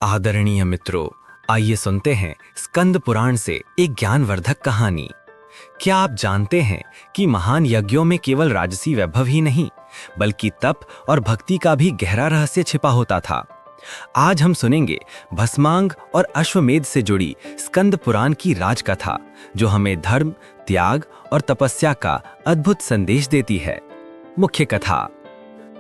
आदरणीय मित्रों, आइए सुनते हैं स्कंद पुराण से एक ज्ञानवर्धक कहानी। क्या आप जानते हैं कि महान यज्ञों में केवल राजसी वैभव ही नहीं, बल्कि तप और भक्ति का भी गहरा रहस्य छिपा होता था। आज हम सुनेंगे भस्मांग और अश्वमेध से जुड़ी स्कंद पुराण की राजकथा, जो हमें धर्म, त्याग और तपस्या का अद्भुत संदेश देती है। मुख्य कथा।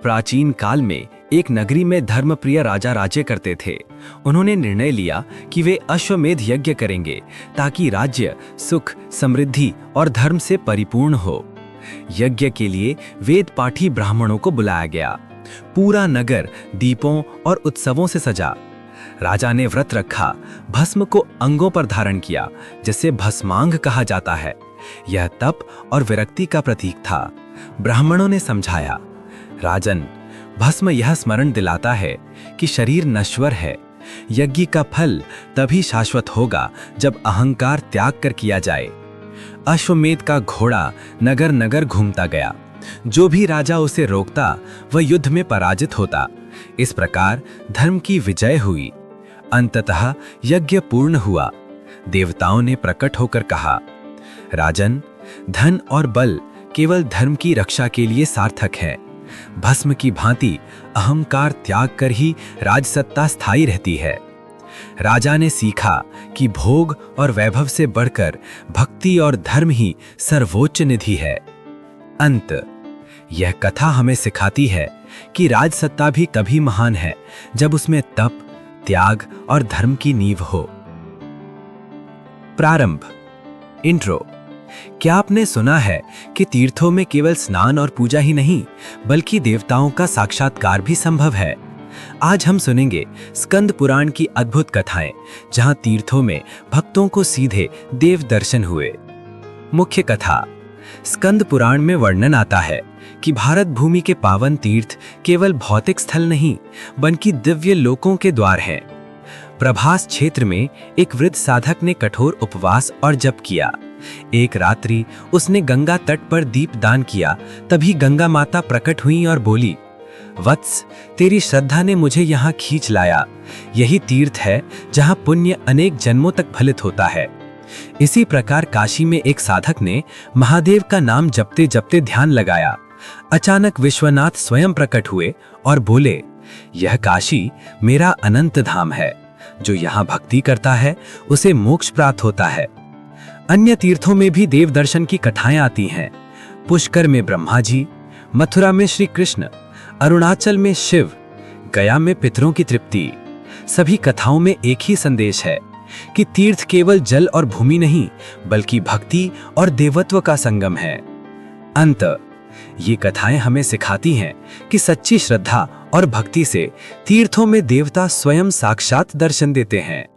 प्राचीन काल में एक नगरी में धर्मप्रिय राजा राज्य करते थे। उन्होंने निर्णय लिया कि वे अश्वमेध यज्ञ करेंगे ताकि राज्य सुख, समृद्धि और धर्म से परिपूर्ण हो। यज्ञ के लिए वेद पाठी ब्राह्मणों को बुलाया गया। पूरा नगर दीपों और उत्सवों से सजा। राजा ने व्रत रखा, भस्म को अंगों पर धारण किया, जिसे भस्मांग कहा जाता है। यह तप और विरक्ति का प्रतीक था। ब्राह्मणों ने समझाया, राजन, भस्म यह स्मरण दिलाता है कि शरीर नश्वर है। यज्ञ का फल तभी शाश्वत होगा जब अहंकार त्याग कर किया जाए। अश्वमेध का घोड़ा नगर नगर घूमता गया। जो भी राजा उसे रोकता, वह युद्ध में पराजित होता। इस प्रकार धर्म की विजय हुई। अंततः यज्ञ पूर्ण हुआ। देवताओं ने प्रकट होकर कहा, राजन, धन और बल केवल धर्म की रक्षा के लिए सार्थक है। भस्म की भांति अहंकार त्याग कर ही राजसत्ता स्थायी रहती है। राजा ने सीखा कि भोग और वैभव से बढ़कर भक्ति और धर्म ही सर्वोच्च निधि है। अंत। यह कथा हमें सिखाती है कि राजसत्ता भी तभी महान है जब उसमें तप, त्याग और धर्म की नींव हो। प्रारंभ। इंट्रो। क्या आपने सुना है कि तीर्थों में केवल स्नान और पूजा ही नहीं, बल्कि देवताओं का साक्षात्कार भी संभव है? आज हम सुनेंगे स्कंद पुराण की अद्भुत कथाएं, जहां तीर्थों में भक्तों को सीधे देव दर्शन हुए। मुख्य कथा। स्कंद पुराण में वर्णन आता है कि भारत भूमि के पावन तीर्थ केवल भौतिक स्थल नहीं, बल्कि दिव्य लोकों के द्वार हैं। प्रभास क्षेत्र में एक वृद्ध साधक ने कठोर उपवास और जप किया। एक रात्रि उसने गंगा तट पर दीप दान किया। तभी गंगा माता प्रकट हुई और बोली, वत्स, तेरी श्रद्धा ने मुझे यहाँ खींच लाया। यही तीर्थ है जहाँ पुण्य अनेक जन्मों तक फलित होता है। इसी प्रकार काशी में एक साधक ने महादेव का नाम जपते जपते ध्यान लगाया। अचानक विश्वनाथ स्वयं प्रकट हुए और बोले, यह काशी मेरा अनंत धाम है। जो यहाँ भक्ति करता है उसे मोक्ष प्राप्त होता है। अन्य तीर्थों में भी देव दर्शन की कथाएं आती हैं। पुष्कर में ब्रह्मा जी, मथुरा में श्री कृष्ण, अरुणाचल में शिव, गया में पितरों की तृप्ति। सभी कथाओं में एक ही संदेश है कि तीर्थ केवल जल और भूमि नहीं, बल्कि भक्ति और देवत्व का संगम है। अंत। ये कथाएं हमें सिखाती हैं कि सच्ची श्रद्धा और भक्ति से तीर्थों में देवता स्वयं साक्षात दर्शन देते हैं।